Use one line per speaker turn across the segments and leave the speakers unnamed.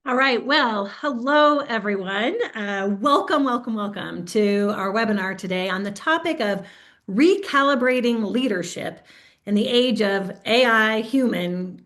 All right. Well, hello, everyone. Welcome to our webinar today on the topic of recalibrating leadership in the age of AI human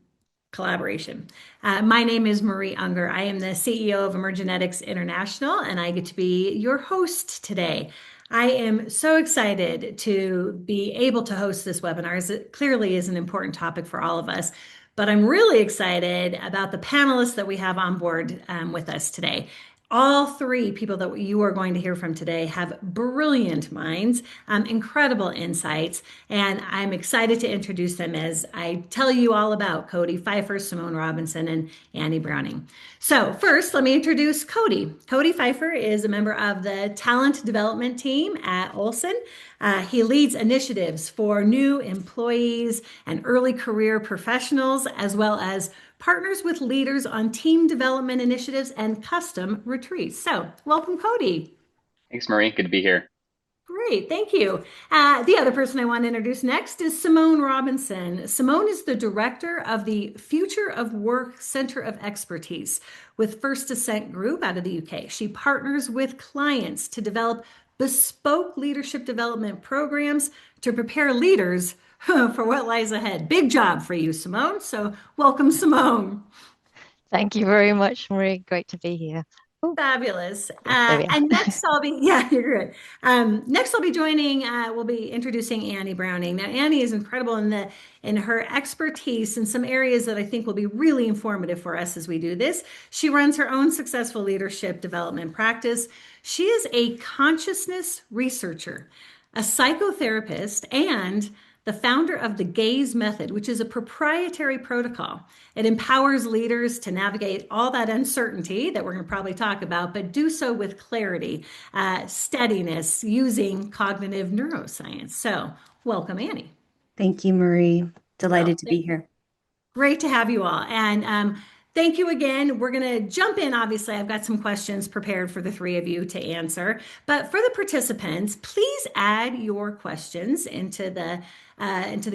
collaboration. My name is Marie Unger. I am the CEO of Emergenetics International, and I get to be your host today. I am so excited to be able to host this webinar, as it clearly is an important topic for all of us. But I'm really excited about the panelists that we have on board with us today. All three people that you are going to hear from today have brilliant minds, incredible insights, and I'm excited to introduce them as I tell you all about Cody Pfeiffer, Simone Robinson, and Annie Browning. So, first, let me introduce Cody. Cody Pfeiffer is a member of the talent development team at Olson. He leads initiatives for new employees and early career professionals, as well as partners with leaders on team development initiatives and custom retreats. So, welcome, Cody.
Thanks, Marie. Good to be here.
Great, thank you. The other person I want to introduce next is Simone Robinson. Simone is the director of the Future of Work Center of Expertise with First Ascent Group out of the UK. She partners with clients to develop bespoke leadership development programs to prepare leaders for what lies ahead. Big job for you, Simone. So, welcome, Simone.
Thank you very much, Marie. Great to be here. Oh,
Fabulous.
there we are.
And next I'll be, yeah, you're good. Next I'll be joining, we'll be introducing Annie Browning. Now, Annie is incredible in her expertise in some areas that I think will be really informative for us as we do this. She runs her own successful leadership development practice. She is a consciousness researcher, a psychotherapist, and the founder of the GAZE method, which is a proprietary protocol. It empowers leaders to navigate all that uncertainty that we're going to probably talk about, but do so with clarity, steadiness, using cognitive neuroscience. So, welcome, Annie.
Thank you, Marie.
Well,
Delighted to be here.
great to have you all. And thank you again. We're going to jump in. Obviously, I've got some questions prepared for the three of you to answer. But for the participants, please add your questions into the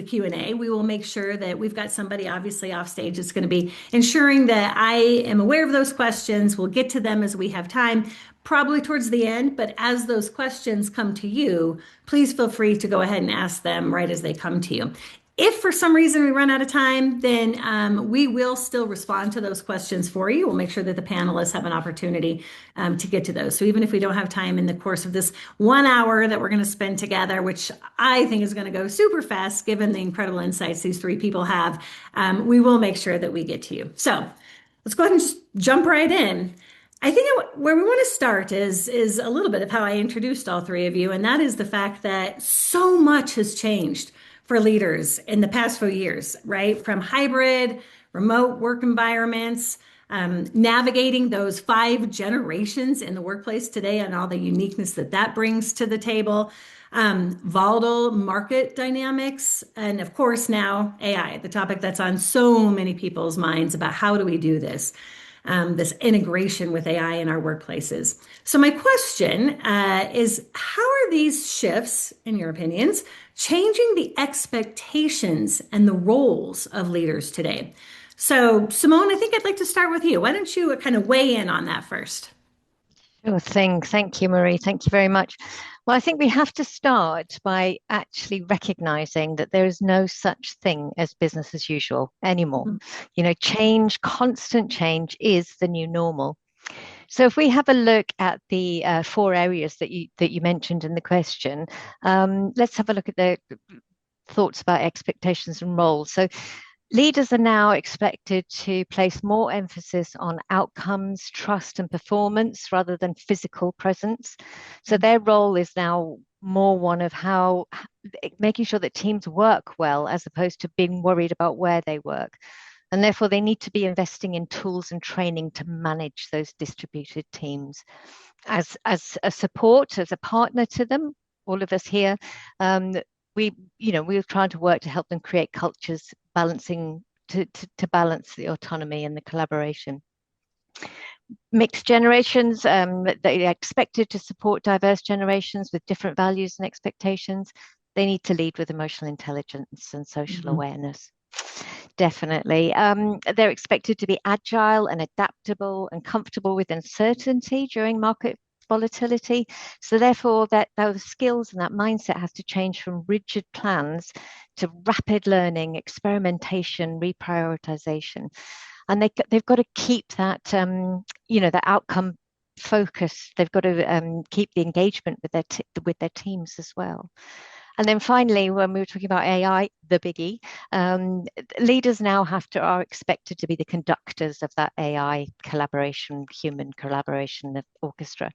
Q&A. We will make sure that we've got somebody obviously off stage that's going to be ensuring that I am aware of those questions. We'll get to them as we have time, probably towards the end. But as those questions come to you, please feel free to go ahead and ask them right as they come to you. If for some reason we run out of time, then we will still respond to those questions for you. We'll make sure that the panelists have an opportunity to get to those. So even if we don't have time in the course of this 1 hour that we're going to spend together, which I think is going to go super fast given the incredible insights these three people have, we will make sure that we get to you. So let's go ahead and just jump right in. I think where we want to start is a little bit of how I introduced all three of you, and that is the fact that so much has changed for leaders in the past few years, right? From hybrid, remote work environments, navigating those 5 generations in the workplace today and all the uniqueness that that brings to the table, volatile market dynamics, and of course now AI, the topic that's on so many people's minds about how do we do this. This integration with AI in our workplaces. So, my question is how are these shifts, in your opinions, changing the expectations and the roles of leaders today? So, Simone, I think I'd like to start with you. Why don't you kind of weigh in on that first?
Sure thing. Thank you, Marie. Thank you very much. Well, I think we have to start by actually recognizing that there is no such thing as business as usual anymore.
Mhm.
Change, constant change is the new normal. So if we have a look at the 4 areas that you mentioned in the question, let's have a look at the thoughts about expectations and roles. So leaders are now expected to place more emphasis on outcomes, trust, and performance rather than physical presence. So their role is now more one of how making sure that teams work well as opposed to being worried about where they work. And therefore, they need to be investing in tools and training to manage those distributed teams. As a support, as a partner to them, all of us here, we're trying to work to help them create cultures balancing to balance the autonomy and the collaboration. Mixed generations, they are expected to support diverse generations with different values and expectations. They need to lead with emotional intelligence and social awareness. definitely. They're expected to be agile and adaptable and comfortable with uncertainty during market volatility. So therefore, that those skills and that mindset has to change from rigid plans to rapid learning, experimentation, reprioritization. And they've got to keep that, the outcome focus. They've got to keep the engagement with their teams as well. And then finally, when we were talking about AI, the biggie, leaders now are expected to be the conductors of that AI collaboration, human collaboration of orchestra.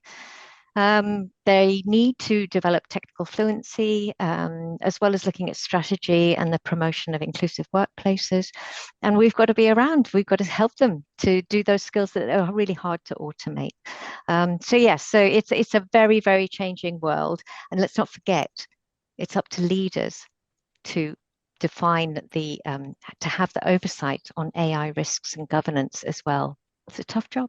They need to develop technical fluency, as well as looking at strategy and the promotion of inclusive workplaces. And we've got to be around. We've got to help them to do those skills that are really hard to automate. So it's a very, very changing world. And let's not forget, it's up to leaders to define to have the oversight on AI risks and governance as well. It's a tough job.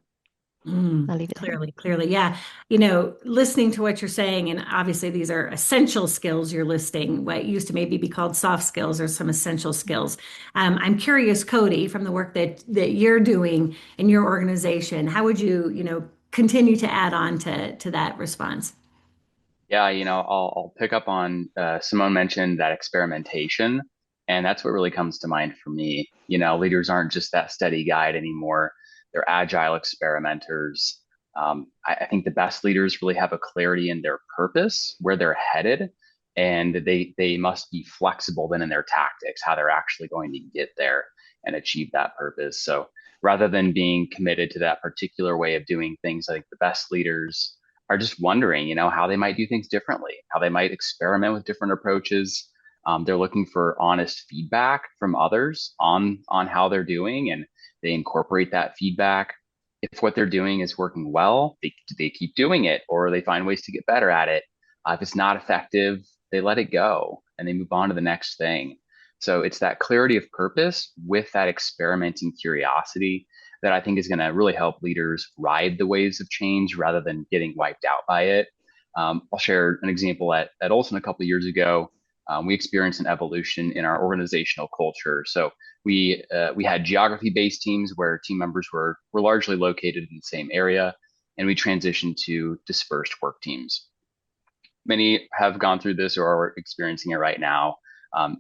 I'll leave it there.
Clearly. Yeah. Listening to what you're saying, and obviously these are essential skills you're listing, what used to maybe be called soft skills or some essential skills. I'm curious, Cody, from the work that you're doing in your organization, how would you, continue to add on to that response?
Yeah, I'll pick up on Simone mentioned that experimentation, and that's what really comes to mind for me. Leaders aren't just that steady guide anymore. They're agile experimenters. I think the best leaders really have a clarity in their purpose, where they're headed, and they must be flexible then in their tactics, how they're actually going to get there and achieve that purpose. So rather than being committed to that particular way of doing things, I think the best leaders are just wondering, how they might do things differently, how they might experiment with different approaches. They're looking for honest feedback from others on how they're doing, and they incorporate that feedback. If what they're doing is working well, they keep doing it, or they find ways to get better at it. If it's not effective, they let it go and they move on to the next thing. So it's that clarity of purpose with that experimenting curiosity that I think is going to really help leaders ride the waves of change rather than getting wiped out by it. I'll share an example at Olson a couple of years ago. We experienced an evolution in our organizational culture. So we had geography-based teams where team members were largely located in the same area, and we transitioned to dispersed work teams. Many have gone through this or are experiencing it right now.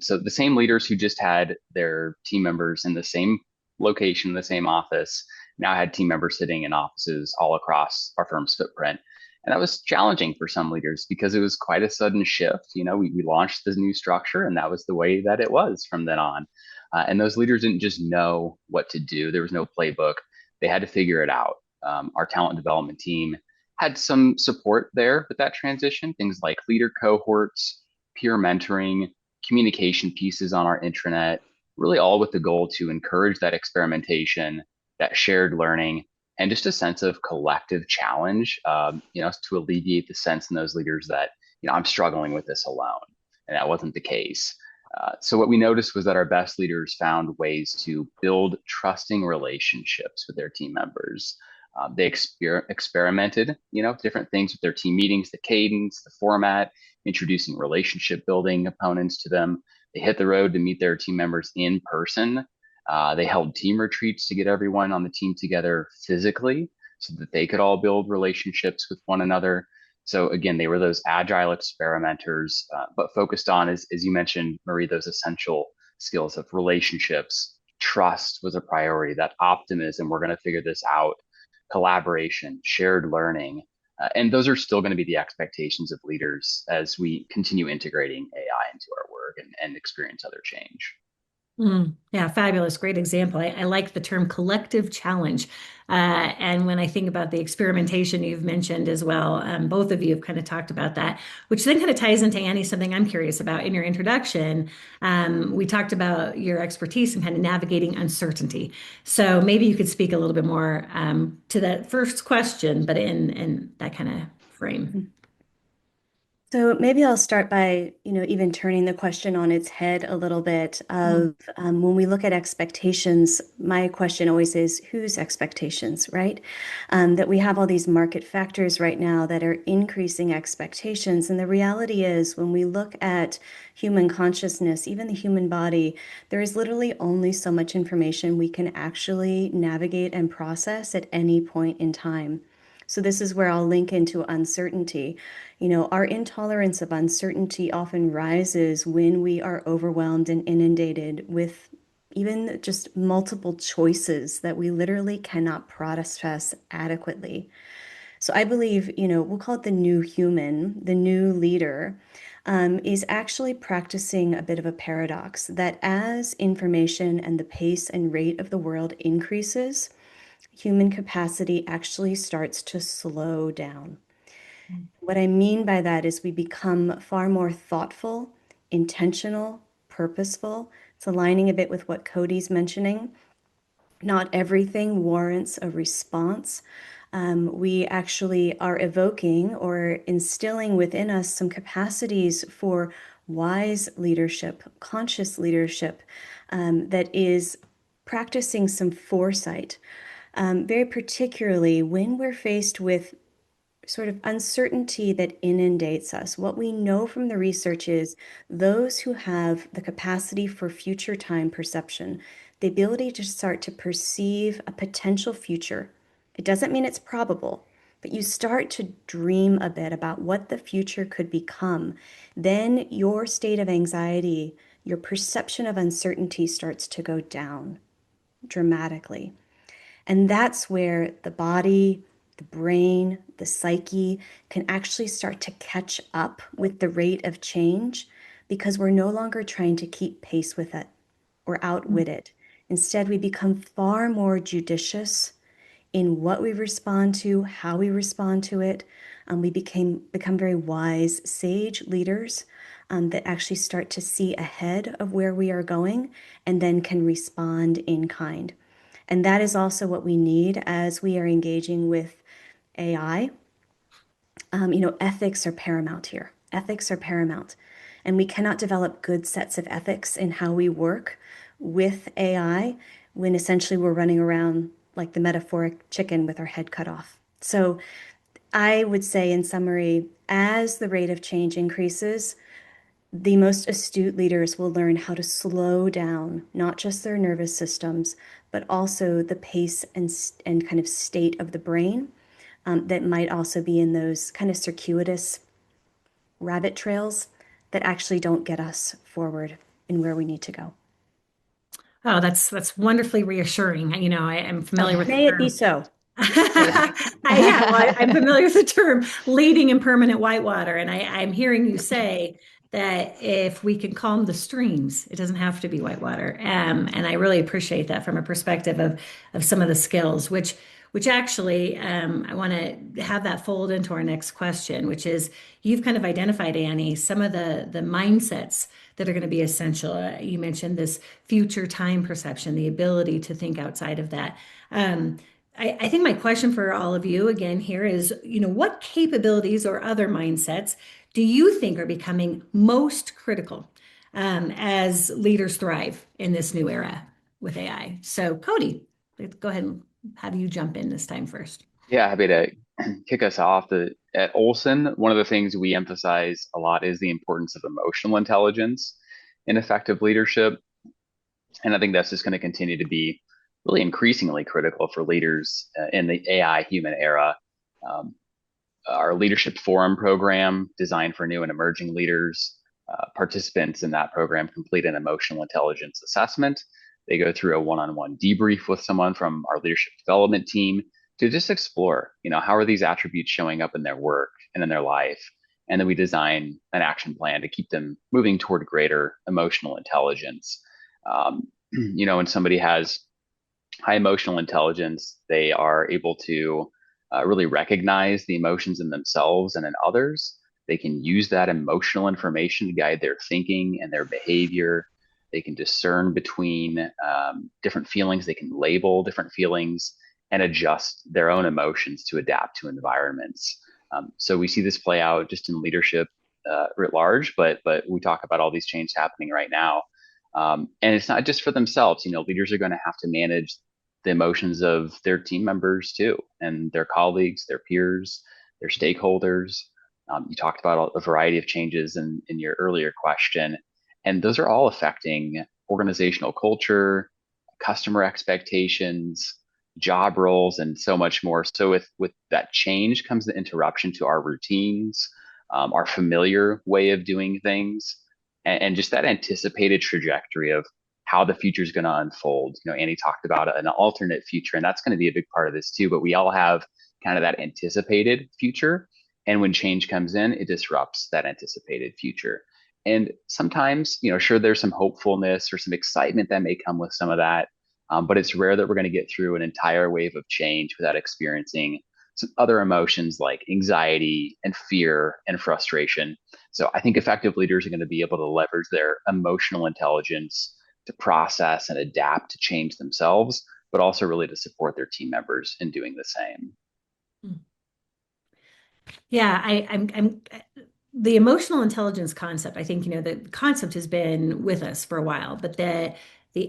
So the same leaders who just had their team members in the same location, the same office, now had team members sitting in offices all across our firm's footprint. And that was challenging for some leaders because it was quite a sudden shift. We launched this new structure, and that was the way that it was from then on. And those leaders didn't just know what to do. There was no playbook. They had to figure it out. Our talent development team had some support there with that transition, things like leader cohorts, peer mentoring, communication pieces on our intranet, really all with the goal to encourage that experimentation, that shared learning, and just a sense of collective challenge, to alleviate the sense in those leaders that, I'm struggling with this alone. And that wasn't the case. So what we noticed was that our best leaders found ways to build trusting relationships with their team members. They experimented, different things with their team meetings, the cadence, the format, introducing relationship building components to them. They hit the road to meet their team members in person. They held team retreats to get everyone on the team together physically so that they could all build relationships with one another. So again, they were those agile experimenters, but focused on, as you mentioned, Marie, those essential skills of relationships. Trust was a priority, that optimism, we're going to figure this out, collaboration, shared learning. And those are still going to be the expectations of leaders as we continue integrating AI into our work and experience other change.
Yeah, fabulous. Great example. I like the term collective challenge. And when I think about the experimentation you've mentioned as well, both of you have kind of talked about that, which then kind of ties into Annie, something I'm curious about in your introduction. We talked about your expertise in kind of navigating uncertainty. So maybe you could speak a little bit more to that first question, but in that kind of frame.
So maybe I'll start by, even turning the question on its head a little bit
Mm,
of when we look at expectations, my question always is whose expectations, right? That we have all these market factors right now that are increasing expectations. And the reality is when we look at human consciousness, even the human body, there is literally only so much information we can actually navigate and process at any point in time. So this is where I'll link into uncertainty. Our intolerance of uncertainty often rises when we are overwhelmed and inundated with even just multiple choices that we literally cannot process adequately. So I believe, we'll call it the new human, the new leader, is actually practicing a bit of a paradox that as information and the pace and rate of the world increases, human capacity actually starts to slow down.
mm,
What I mean by that is we become far more thoughtful, intentional, purposeful. It's aligning a bit with what Cody's mentioning. Not everything warrants a response. We actually are evoking or instilling within us some capacities for wise leadership, conscious leadership, that is practicing some foresight, very particularly when we're faced with sort of uncertainty that inundates us. What we know from the research is those who have the capacity for future time perception, the ability to start to perceive a potential future. It doesn't mean it's probable, but you start to dream a bit about what the future could become. Then your state of anxiety, your perception of uncertainty starts to go down dramatically. And that's where the body, the brain, the psyche can actually start to catch up with the rate of change because we're no longer trying to keep pace with it or
mm.
outwit it. Instead, we become far more judicious in what we respond to, how we respond to it. We become very wise, sage leaders that actually start to see ahead of where we are going and then can respond in kind. And that is also what we need as we are engaging with AI. Ethics are paramount here. Ethics are paramount. And we cannot develop good sets of ethics in how we work with AI when essentially we're running around like the metaphoric chicken with our head cut off. So I would say, in summary, as the rate of change increases, the most astute leaders will learn how to slow down not just their nervous systems, but also the pace and kind of state of the brain that might also be in those kind of circuitous rabbit trails that actually don't get us forward in where we need to go.
Oh, that's wonderfully reassuring. I am familiar with the
May it be
term.
so.
Yeah, well, I'm familiar with the term leading in permanent whitewater, and I'm hearing you say that if we can calm the streams, it doesn't have to be whitewater. And I really appreciate that from a perspective of some of the skills, which actually I want to have that fold into our next question, which is you've kind of identified, Annie, some of the mindsets that are going to be essential. You mentioned this future time perception, the ability to think outside of that. Um, I think my question for all of you again here is, what capabilities or other mindsets do you think are becoming most critical as leaders thrive in this new era with AI? So, Cody, let's go ahead and have you jump in this time first.
Yeah, happy to kick us off. At Olson, one of the things we emphasize a lot is the importance of emotional intelligence in effective leadership. And I think that's just going to continue to be really increasingly critical for leaders in the AI human era. Um, our leadership forum program designed for new and emerging leaders. Participants in that program complete an emotional intelligence assessment. They go through a one-on-one debrief with someone from our leadership development team to just explore, how are these attributes showing up in their work and in their life? And then we design an action plan to keep them moving toward greater emotional intelligence. When somebody has high emotional intelligence, they are able to really recognize the emotions in themselves and in others. They can use that emotional information to guide their thinking and their behavior. They can discern between different feelings. They can label different feelings and adjust their own emotions to adapt to environments. So we see this play out just in leadership writ large, but we talk about all these changes happening right now. And it's not just for themselves. Leaders are going to have to manage the emotions of their team members too, and their colleagues, their peers, their stakeholders. You talked about a variety of changes in your earlier question, and those are all affecting organizational culture, customer expectations, job roles, and so much more. So with that change comes the interruption to our routines, our familiar way of doing things, and just that anticipated trajectory of how the future is going to unfold. Annie talked about an alternate future, and that's going to be a big part of this too. But we all have kind of that anticipated future. And when change comes in, it disrupts that anticipated future. And sometimes, sure, there's some hopefulness or some excitement that may come with some of that. But it's rare that we're going to get through an entire wave of change without experiencing some other emotions like anxiety and fear and frustration. So I think effective leaders are going to be able to leverage their emotional intelligence to process and adapt to change themselves, but also really to support their team members in doing the same.
Yeah, I'm the emotional intelligence concept. I think, the concept has been with us for a while, but the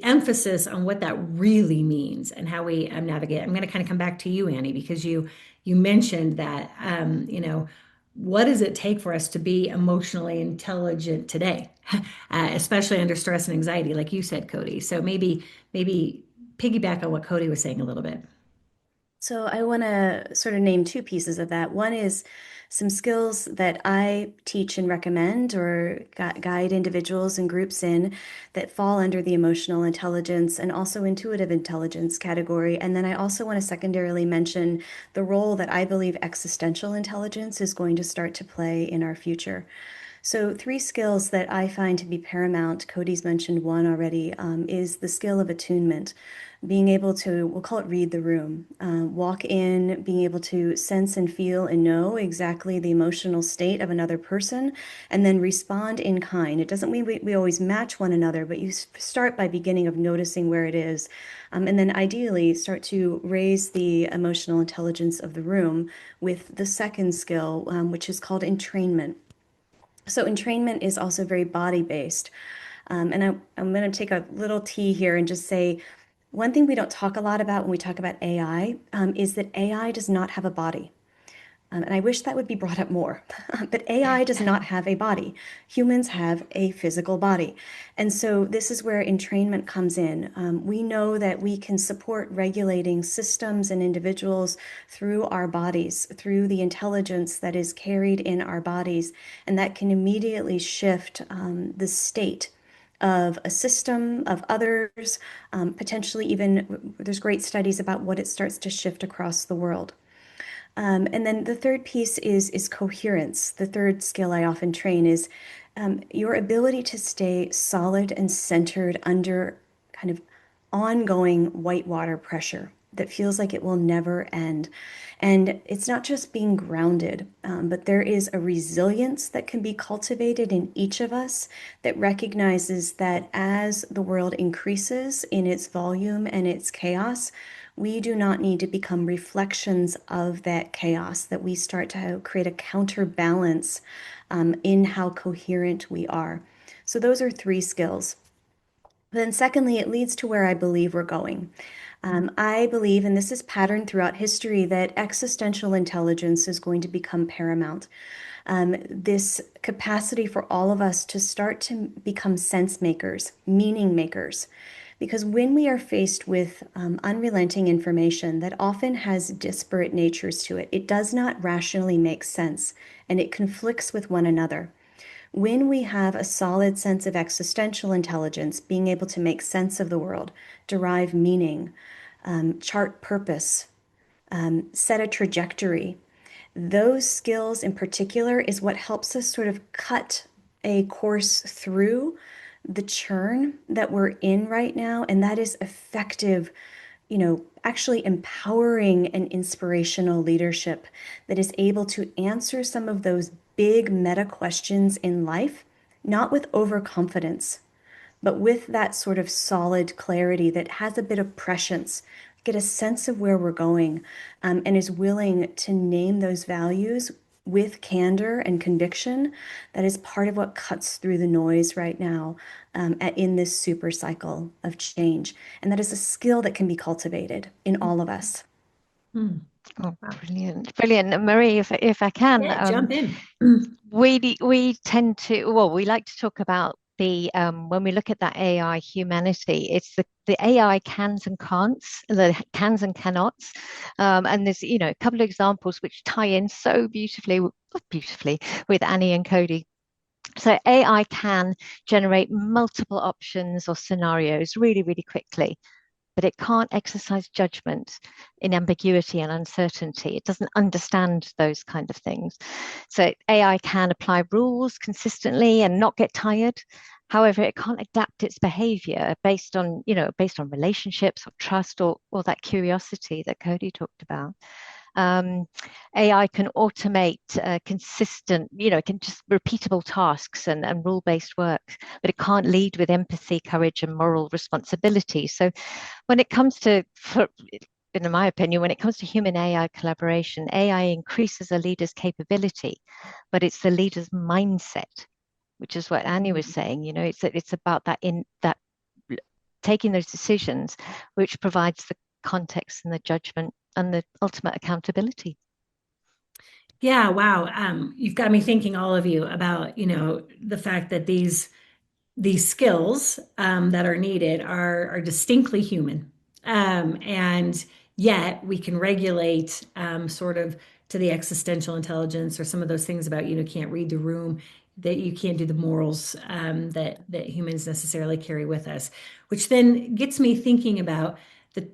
emphasis on what that really means and how we navigate. I'm going to kind of come back to you, Annie, because you mentioned that, what does it take for us to be emotionally intelligent today, especially under stress and anxiety, like you said, Cody. So maybe piggyback on what Cody was saying a little bit.
So I want to sort of name two pieces of that. One is some skills that I teach and recommend or guide individuals and groups in that fall under the emotional intelligence and also intuitive intelligence category. And then I also want to secondarily mention the role that I believe existential intelligence is going to start to play in our future. So, three skills that I find to be paramount, Cody's mentioned one already, is the skill of attunement. Being able to, we'll call it read the room, walk in, being able to sense and feel and know exactly the emotional state of another person, and then respond in kind. It doesn't mean we always match one another, but you start by beginning of noticing where it is. And then ideally start to raise the emotional intelligence of the room with the second skill, which is called entrainment. So entrainment is also very body-based. And I'm going to take a little T here and just say one thing we don't talk a lot about when we talk about AI is that AI does not have a body. And I wish that would be brought up more. But AI does not have a body. Humans have a physical body. And so this is where entrainment comes in. We know that we can support regulating systems and individuals through our bodies, through the intelligence that is carried in our bodies, and that can immediately shift the state of a system, of others, potentially even there's great studies about what it starts to shift across the world. And then the third piece is coherence. The third skill I often train is your ability to stay solid and centered under kind of ongoing whitewater pressure that feels like it will never end. And it's not just being grounded, but there is a resilience that can be cultivated in each of us that recognizes that as the world increases in its volume and its chaos, we do not need to become reflections of that chaos, that we start to create a counterbalance in how coherent we are. So those are three skills. Then secondly, it leads to where I believe we're going. I believe, and this is patterned throughout history, that existential intelligence is going to become paramount. This capacity for all of us to start to become sense makers, meaning makers. Because when we are faced with unrelenting information that often has disparate natures to it, it does not rationally make sense and it conflicts with one another. When we have a solid sense of existential intelligence, being able to make sense of the world, derive meaning, chart purpose, set a trajectory, those skills in particular is what helps us sort of cut a course through the churn that we're in right now. And that is effective, actually empowering and inspirational leadership that is able to answer some of those big meta questions in life, not with overconfidence, but with that sort of solid clarity that has a bit of prescience, get a sense of where we're going, and is willing to name those values with candor and conviction, that is part of what cuts through the noise right now in this super cycle of change. And that is a skill that can be cultivated in all of us.
Hmm.
Oh,
Wow.
brilliant, brilliant. And Marie, if I can,
Yeah, jump in.
we tend to, well, we like to talk about the when we look at that AI humanity, it's the AI cans and can'ts, the cans and cannots, and there's a couple of examples which tie in so beautifully with Annie and Cody. So AI can generate multiple options or scenarios really, really quickly, but it can't exercise judgment in ambiguity and uncertainty. It doesn't understand those kind of things. So AI can apply rules consistently and not get tired. However, it can't adapt its behavior based on relationships or trust or that curiosity that Cody talked about. Um, AI can automate consistent, it can just repeatable tasks and rule-based work, but it can't lead with empathy, courage, and moral responsibility. So when it comes to, in my opinion, when it comes to human AI collaboration, AI increases a leader's capability, but it's the leader's mindset, which is what Annie was saying. It's about that taking those decisions, which provides the context and the judgment and the ultimate accountability.
Yeah, wow. You've got me thinking, all of you, about, the fact that these skills that are needed are distinctly human. And yet we can regulate sort of to the existential intelligence or some of those things about, can't read the room, that you can't do the morals that humans necessarily carry with us, which then gets me thinking about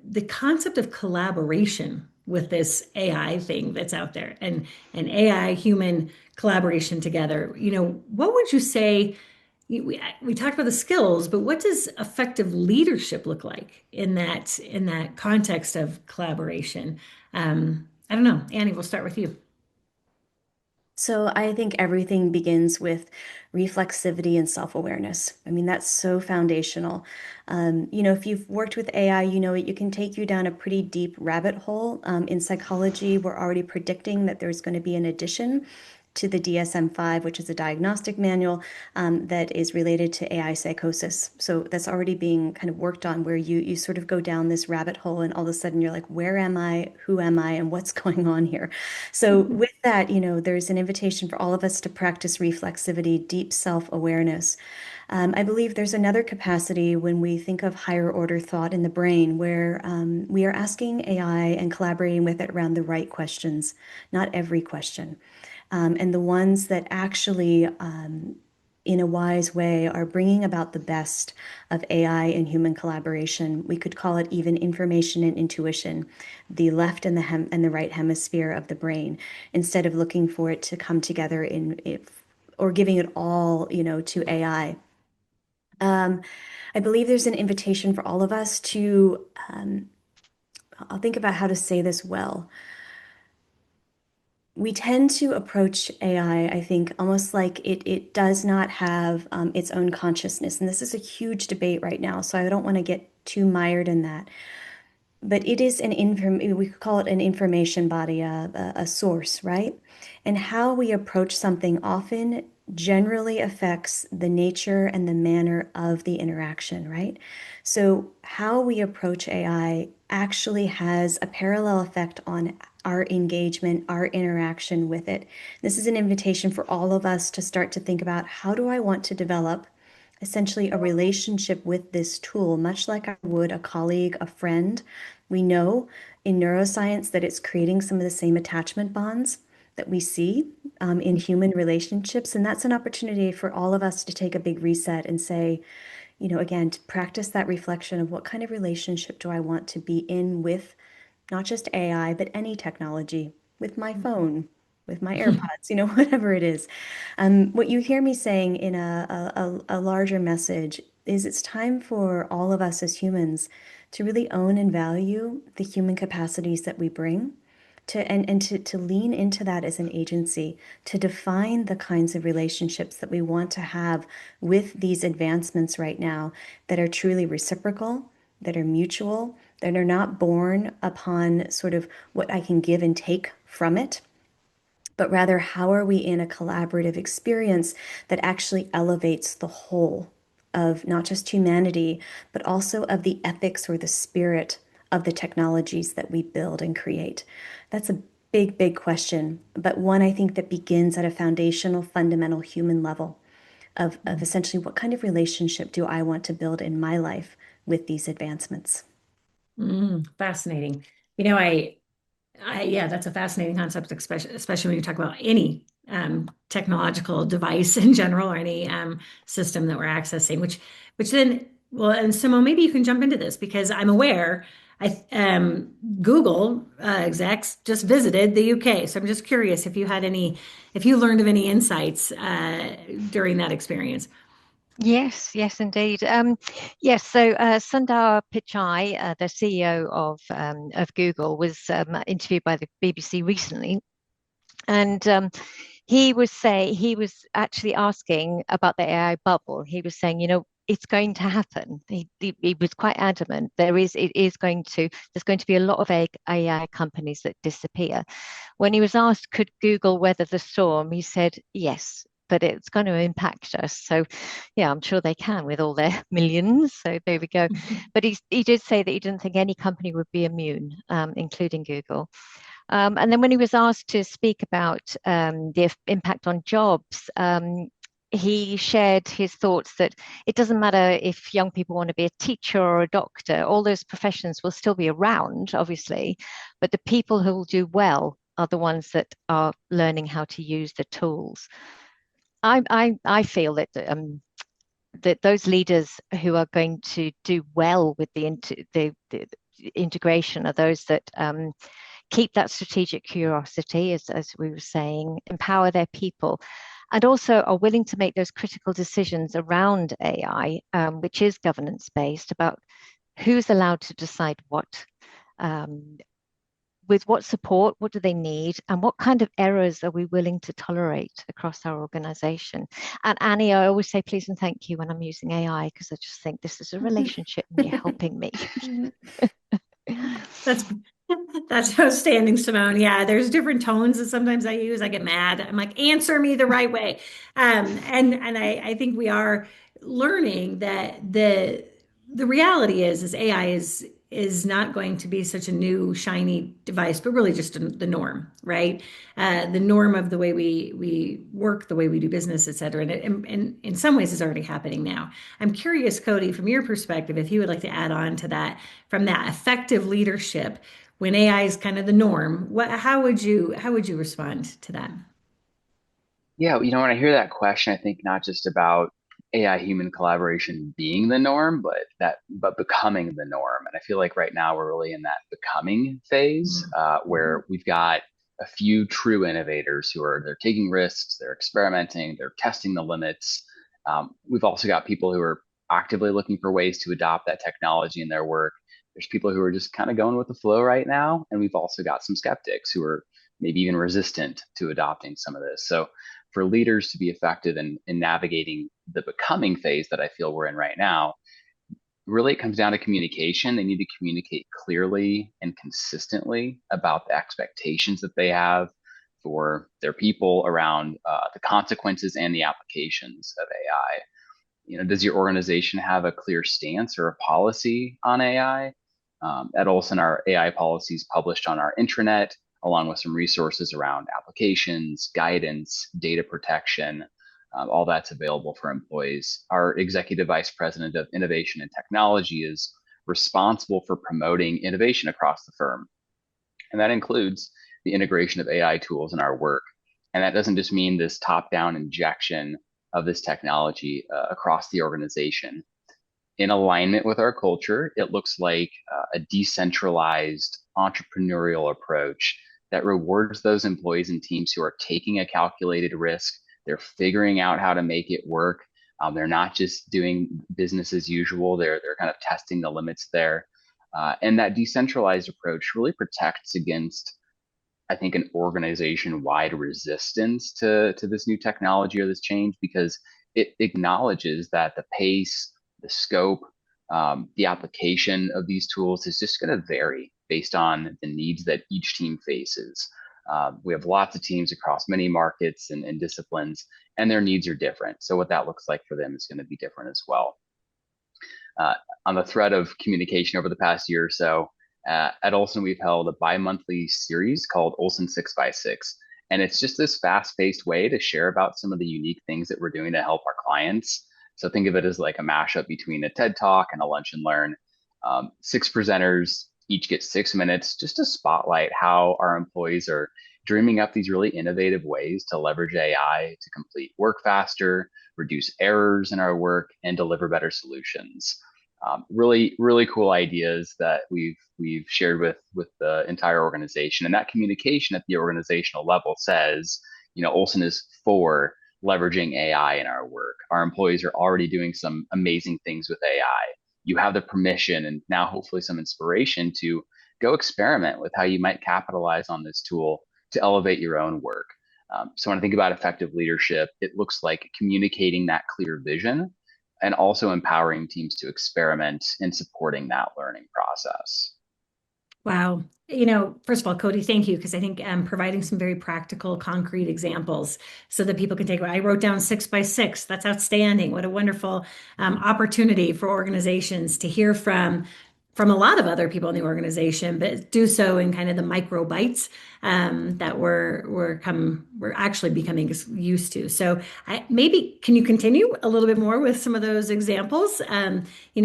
the concept of collaboration with this AI thing that's out there, and AI human collaboration together. What would you say? We talked about the skills, but what does effective leadership look like in that context of collaboration? I don't know. Annie, we'll start with you.
So I think everything begins with reflexivity and self-awareness. I mean, that's so foundational. If you've worked with AI, it can take you down a pretty deep rabbit hole. In psychology, we're already predicting that there's going to be an addition to the DSM-5, which is a diagnostic manual that is related to AI psychosis. So that's already being kind of worked on, where you sort of go down this rabbit hole and all of a sudden you're like, where am I? Who am I? And what's going on here? So with that, there's an invitation for all of us to practice reflexivity, deep self-awareness. I believe there's another capacity when we think of higher order thought in the brain, where we are asking AI and collaborating with it around the right questions, not every question. And the ones that actually, in a wise way, are bringing about the best of AI and human collaboration. We could call it even information and intuition, the left and the right hemisphere of the brain, instead of looking for it to come together or giving it all, to AI. I believe there's an invitation for all of us to, I'll think about how to say this well. We tend to approach AI, I think, almost like it does not have its own consciousness. And this is a huge debate right now, so I don't want to get too mired in that. But it is we could call it an information body, a source, right? And how we approach something often generally affects the nature and the manner of the interaction, right? So how we approach AI actually has a parallel effect on our engagement, our interaction with it. This is an invitation for all of us to start to think about, how do I want to develop essentially a relationship with this tool, much like I would a colleague, a friend. We know in neuroscience that it's creating some of the same attachment bonds that we see in human relationships. And that's an opportunity for all of us to take a big reset and say, again, to practice that reflection of what kind of relationship do I want to be in with not just AI, but any technology, with my phone, with my AirPods, whatever it is. What you hear me saying in a larger message is, it's time for all of us as humans to really own and value the human capacities that we bring, to lean into that as an agency, to define the kinds of relationships that we want to have with these advancements right now, that are truly reciprocal, that are mutual, that are not born upon sort of what I can give and take from it, but rather how are we in a collaborative experience that actually elevates the whole of not just humanity, but also of the ethics or the spirit of the technologies that we build and create. That's a big, big question, but one I think that begins at a foundational, fundamental human level of essentially what kind of relationship do I want to build in my life with these advancements.
Fascinating. Yeah, that's a fascinating concept, especially when you talk about any technological device in general or any system that we're accessing, which then, well, and Simone, maybe you can jump into this because I'm aware Google execs just visited the UK. So I'm just curious if you learned of any insights during that experience.
Yes, indeed. Yes, so Sundar Pichai, the CEO of Google, was interviewed by the BBC recently, and he was actually asking about the AI bubble. He was saying, it's going to happen. He was quite adamant. There's going to be a lot of AI companies that disappear. When he was asked, could Google weather the storm, he said, yes, but it's going to impact us. So, yeah, I'm sure they can with all their millions. So there we go. But he did say that he didn't think any company would be immune, including Google. And then when he was asked to speak about the impact on jobs, he shared his thoughts that it doesn't matter if young people want to be a teacher or a doctor, all those professions will still be around, obviously, but the people who will do well are the ones that are learning how to use the tools. I feel that those leaders who are going to do well with the integration are those that keep that strategic curiosity, as we were saying, empower their people, and also are willing to make those critical decisions around AI, which is governance based, about who's allowed to decide what, with what support, what do they need, and what kind of errors are we willing to tolerate across our organization. And Annie, I always say please and thank you when I'm using AI, because I just think this is a relationship and you're helping me.
That's that's outstanding, Simone. Yeah, there's different tones that sometimes I use. I get mad. I'm like, answer me the right way. And I think we are learning that the reality is AI is not going to be such a new shiny device, but really just the norm, right? The norm of the way we work, the way we do business, et cetera. And in some ways, it's already happening now. I'm curious, Cody, from your perspective, if you would like to add on to that, from that effective leadership, when AI is kind of the norm, how would you respond to that?
Yeah, when I hear that question, I think not just about AI human collaboration being the norm, but becoming the norm. And I feel like right now we're really in that becoming phase, where we've got a few true innovators they're taking risks, they're experimenting, they're testing the limits. We've also got people who are actively looking for ways to adopt that technology in their work. There's people who are just kind of going with the flow right now, and we've also got some skeptics who are maybe even resistant to adopting some of this. So for leaders to be effective in navigating the becoming phase that I feel we're in right now, really it comes down to communication. They need to communicate clearly and consistently about the expectations that they have for their people around the consequences and the applications of AI. Does your organization have a clear stance or a policy on AI? At Olson, our AI policies published on our intranet, along with some resources around applications, guidance, data protection. All that's available for employees. Our executive vice president of innovation and technology is responsible for promoting innovation across the firm. And that includes the integration of AI tools in our work. And that doesn't just mean this top-down injection of this technology across the organization. In alignment with our culture, it looks like a decentralized entrepreneurial approach that rewards those employees and teams who are taking a calculated risk. They're figuring out how to make it work. They're not just doing business as usual. They're kind of testing the limits there. And that decentralized approach really protects against, I think, an organization-wide resistance to this new technology or this change, because it acknowledges that the pace, the scope, the application of these tools is just going to vary based on the needs that each team faces. We have lots of teams across many markets and disciplines, and their needs are different. So what that looks like for them is going to be different as well. On the thread of communication over the past year or so, at Olson, we've held a bi-monthly series called Olson 6x6. And it's just this fast-paced way to share about some of the unique things that we're doing to help our clients. So think of it as like a mashup between a TED Talk and a Lunch and Learn. 6 presenters each get 6 minutes just to spotlight how our employees are dreaming up these really innovative ways to leverage AI to complete work faster, reduce errors in our work, and deliver better solutions. Really, really cool ideas that we've shared with the entire organization, and that communication at the organizational level says, Olson is for leveraging AI in our work. Our employees are already doing some amazing things with AI. You have the permission and now hopefully some inspiration to go experiment with how you might capitalize on this tool to elevate your own work. So when I think about effective leadership, it looks like communicating that clear vision and also empowering teams to experiment and supporting that learning process.
Wow. First of all, Cody, thank you, because I think providing some very practical, concrete examples so that people can take, I wrote down 6x6. That's outstanding. What a wonderful opportunity for organizations to hear from a lot of other people in the organization, but do so in kind of the micro bites that we're actually becoming used to. So maybe can you continue a little bit more with some of those examples,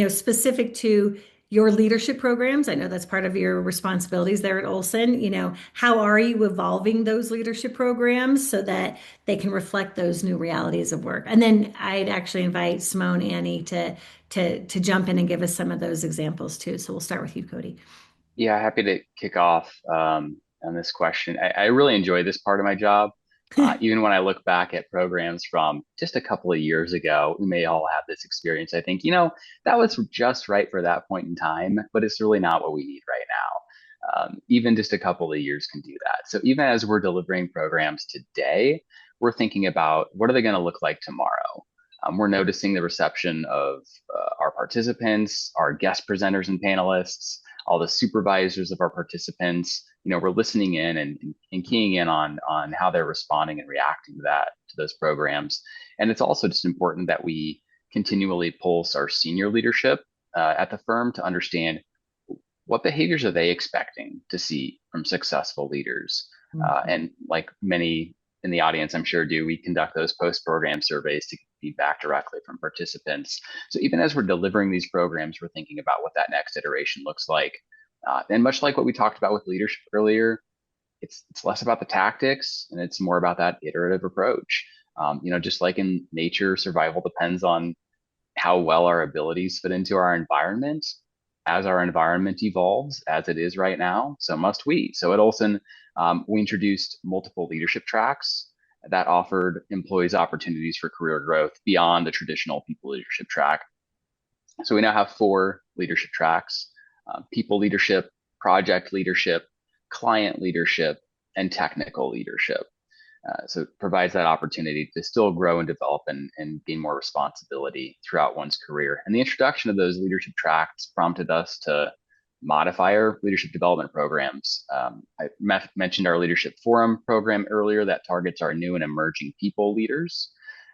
specific to your leadership programs? I know that's part of your responsibilities there at Olson. How are you evolving those leadership programs so that they can reflect those new realities of work? And then I'd actually invite Simone, Annie to jump in and give us some of those examples too. So we'll start with you, Cody.
Yeah, happy to kick off on this question. I really enjoy this part of my job. Even when I look back at programs from just a couple of years ago, we may all have this experience. I think, that was just right for that point in time, but it's really not what we need right now. Even just a couple of years can do that. So even as we're delivering programs today, we're thinking about what are they going to look like tomorrow? We're noticing the reception of our participants, our guest presenters and panelists, all the supervisors of our participants. We're listening in and keying in on how they're responding and reacting to those programs. And it's also just important that we continually pulse our senior leadership at the firm to understand what behaviors are they expecting to see from successful leaders. And like many in the audience, I'm sure we conduct those post-program surveys to get feedback directly from participants. So even as we're delivering these programs, we're thinking about what that next iteration looks like. And much like what we talked about with leadership earlier, it's less about the tactics and it's more about that iterative approach. Just like in nature, survival depends on how well our abilities fit into our environment. As our environment evolves, as it is right now, so must we. So at Olson, we introduced multiple leadership tracks that offered employees opportunities for career growth beyond the traditional people leadership track. So we now have 4 leadership tracks: people leadership, project leadership, client leadership, and technical leadership. So it provides that opportunity to still grow and develop and gain more responsibility throughout one's career. And the introduction of those leadership tracks prompted us to modify our leadership development programs. I mentioned our leadership forum program earlier that targets our new and emerging people leaders.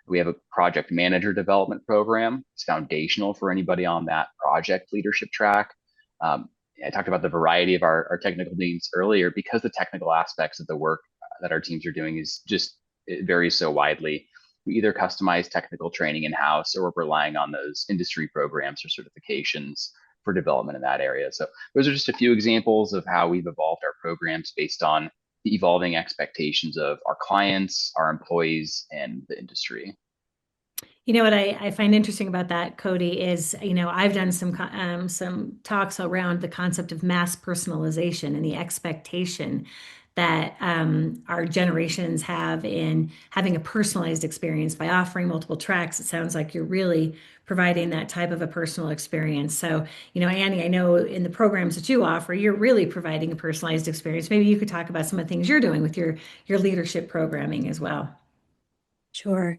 We have a project manager development program. It's foundational for anybody on that project leadership track. I talked about the variety of our technical needs earlier because the technical aspects of the work that our teams are doing it varies so widely. We either customize technical training in-house or we're relying on those industry programs or certifications for development in that area. So those are just a few examples of how we've evolved our programs based on the evolving expectations of our clients, our employees, and the industry.
What I find interesting about that, Cody, is I've done some talks around the concept of mass personalization and the expectation that our generations have in having a personalized experience by offering multiple tracks. It sounds like you're really providing that type of a personal experience. So, Annie, I know in the programs that you offer, you're really providing a personalized experience. Maybe you could talk about some of the things you're doing with your leadership programming as well.
Sure.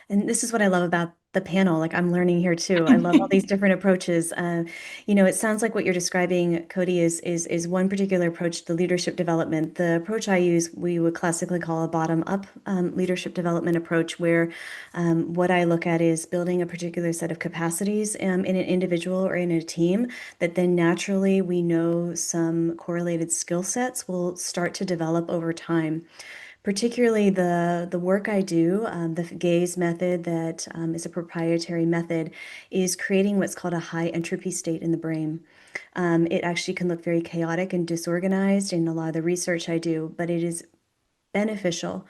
And this is what I love about the panel. Like I'm learning here too. I love all these different approaches. It sounds like what you're describing, Cody, is one particular approach to leadership development. The approach I use, we would classically call a bottom-up leadership development approach, where what I look at is building a particular set of capacities in an individual or in a team that then naturally we know some correlated skill sets will start to develop over time. Particularly the work I do, the gaze method that is a proprietary method, is creating what's called a high entropy state in the brain. It actually can look very chaotic and disorganized in a lot of the research I do, but it is beneficial,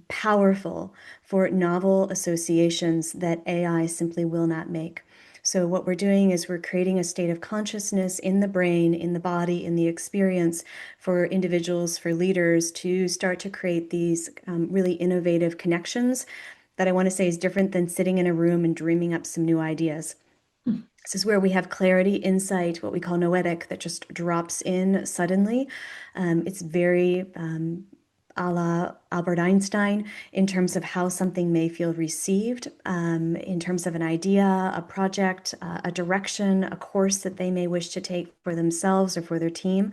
powerful for novel associations that AI simply will not make. So, what we're doing is we're creating a state of consciousness in the brain, in the body, in the experience for individuals, for leaders to start to create these really innovative connections that I want to say is different than sitting in a room and dreaming up some new ideas. This is where we have clarity, insight, what we call noetic, that just drops in suddenly. It's very a la Albert Einstein in terms of how something may feel received, in terms of an idea, a project, a direction, a course that they may wish to take for themselves or for their team.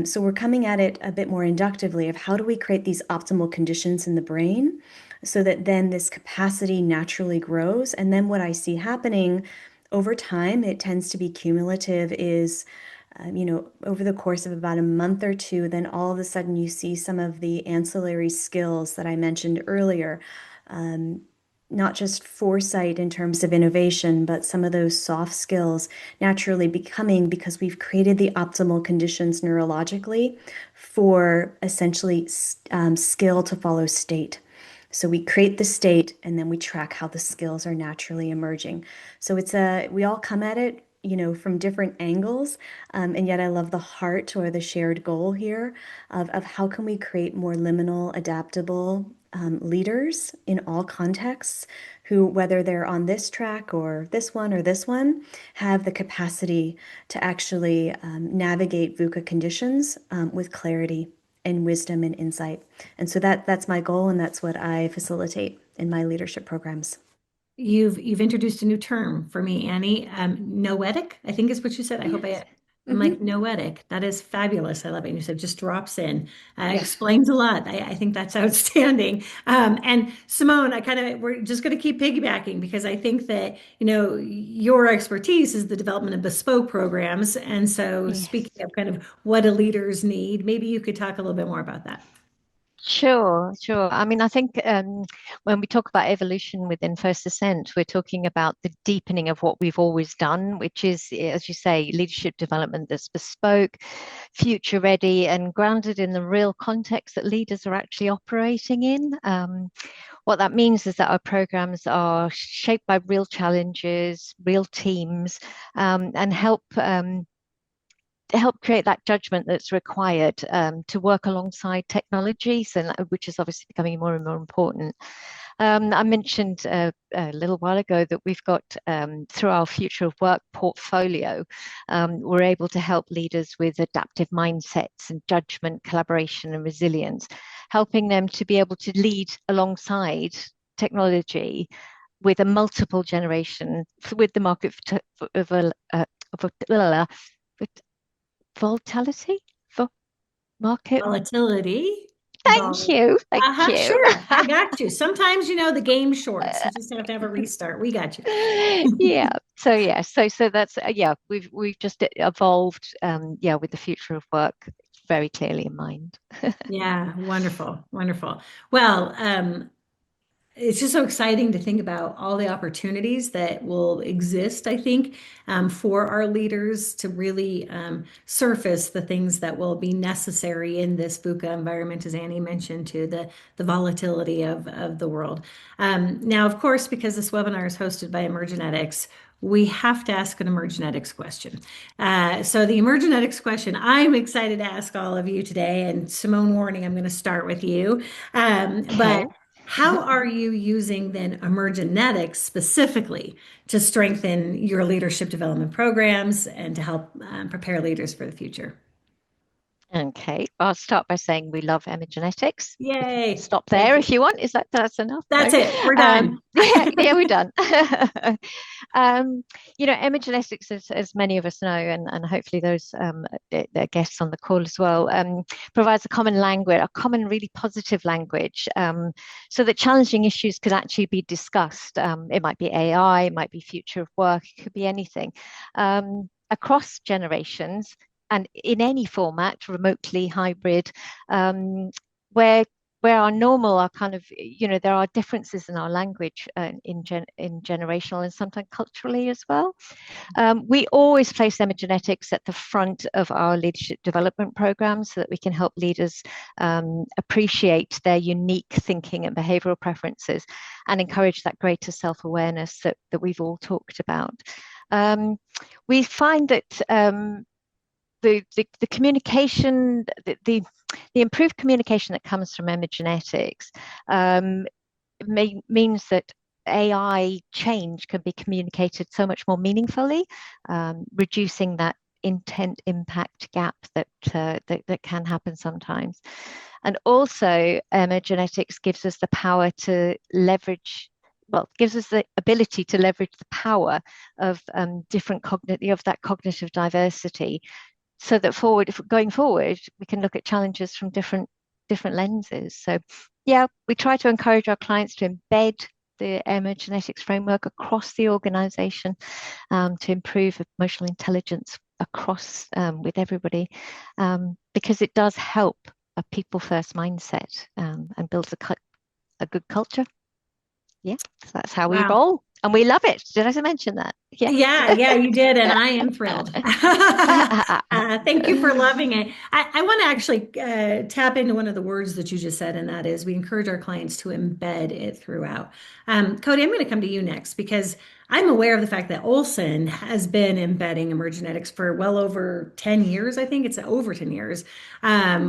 So we're coming at it a bit more inductively of how do we create these optimal conditions in the brain so that then this capacity naturally grows. And then what I see happening over time, it tends to be cumulative, is over the course of about a month or two, then all of a sudden you see some of the ancillary skills that I mentioned earlier. Not just foresight in terms of innovation, but some of those soft skills naturally becoming because we've created the optimal conditions neurologically for essentially skill to follow state. So we create the state and then we track how the skills are naturally emerging. So we all come at it, from different angles. And yet I love the heart or the shared goal here of how can we create more liminal, adaptable leaders in all contexts who, whether they're on this track or this one, have the capacity to actually navigate VUCA conditions with clarity and wisdom and insight. And so that's my goal, and that's what I facilitate in my leadership programs.
You've introduced a new term for me, Annie. Noetic, I think is what you said. I hope
Yes.
I'm like
Mm-hmm.
noetic. That is fabulous. I love it. And you said just drops in.
Yeah.
Explains a lot. I think that's outstanding. And Simone, we're just going to keep piggybacking because I think that, your expertise is the development of bespoke programs. And so
Yes.
speaking of kind of what do leaders need, maybe you could talk a little bit more about that.
Sure, sure. I mean, I think when we talk about evolution within First Ascent, we're talking about the deepening of what we've always done, which is, as you say, leadership development that's bespoke, future ready, and grounded in the real context that leaders are actually operating in. What that means is that our programs are shaped by real challenges, real teams, and help create that judgment that's required to work alongside technologies, and which is obviously becoming more and more important. I mentioned a little while ago that we've got through our future of work portfolio, we're able to help leaders with adaptive mindsets and judgment, collaboration, and resilience, helping them to be able to lead alongside technology with a multiple generation with the market of volatility for market.
Volatility.
Thank
Vol
you. Thank
Uh-huh,
you.
sure. I got you. Sometimes, the game shorts. You just have to have a restart. We got you.
Yeah. So yeah. So that's yeah. We've just evolved. Yeah, with the future of work very clearly in mind.
Yeah, wonderful, wonderful. Well, it's just so exciting to think about all the opportunities that will exist, I think, for our leaders to really surface the things that will be necessary in this VUCA environment, as Annie mentioned, to the volatility of the world. Now, of course, because this webinar is hosted by Emergenetics, we have to ask an Emergenetics question. So the Emergenetics question, I'm excited to ask all of you today, and Simone Warning, I'm going to start with you. But
Okay.
how are you using then emergenetics specifically to strengthen your leadership development programs and to help prepare leaders for the future?
Okay, I'll start by saying we love epigenetics. We can
Yay.
stop
Thank
there
you.
if you want. Is that's enough? No.
That's it. We're done.
Yeah, yeah, we're done. Epigenetics, as many of us know, and hopefully those their guests on the call as well, provides a common language, a common, really positive language, so that challenging issues could actually be discussed. It might be AI, it might be future of work, it could be anything, across generations and in any format, remotely, hybrid, where our normal are kind of, there are differences in our language in generational and sometimes culturally as well. We always place epigenetics at the front of our leadership development programs so that we can help leaders appreciate their unique thinking and behavioral preferences and encourage that greater self-awareness that we've all talked about. We find that the communication, the improved communication that comes from epigenetics means that AI change can be communicated so much more meaningfully, reducing that intent impact gap that can happen sometimes. And also, epigenetics gives us the power to leverage. Well, gives us the ability to leverage the power of that cognitive diversity, so that going forward, we can look at challenges from different lenses. So, yeah, we try to encourage our clients to embed the epigenetics framework across the organization, to improve emotional intelligence across with everybody, because it does help a people first mindset, and builds a good culture. Yeah, so that's how we
Wow.
roll. And we love it. Did I mention that? Yeah.
Yeah, you did, and I am thrilled. Thank you for loving it. I want to actually tap into one of the words that you just said, and that is we encourage our clients to embed it throughout. Cody, I'm going to come to you next because I'm aware of the fact that Olson has been embedding emergenetics for well over 10 years. I think it's over 10 years,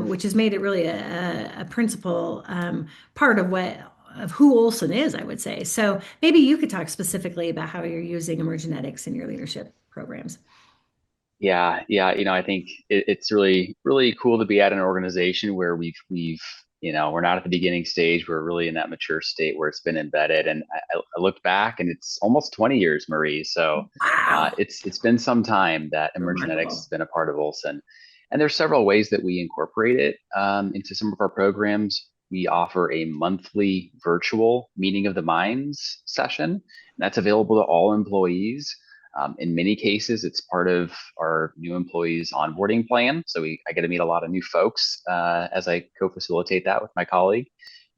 which has made it really a principal part of who Olson is, I would say. So maybe you could talk specifically about how you're using emergenetics in your leadership programs.
Yeah. I think it's really, really cool to be at an organization where we're not at the beginning stage. We're really in that mature state where it's been embedded. And I looked back, and it's almost 20 years, Marie. So
Wow.
it's been some time that emergenetics
Remarkable.
has been a part of Olson. And there's several ways that we incorporate it into some of our programs. We offer a monthly virtual meeting of the minds session, and that's available to all employees. In many cases, it's part of our new employees onboarding plan. So I get to meet a lot of new folks as I co-facilitate that with my colleague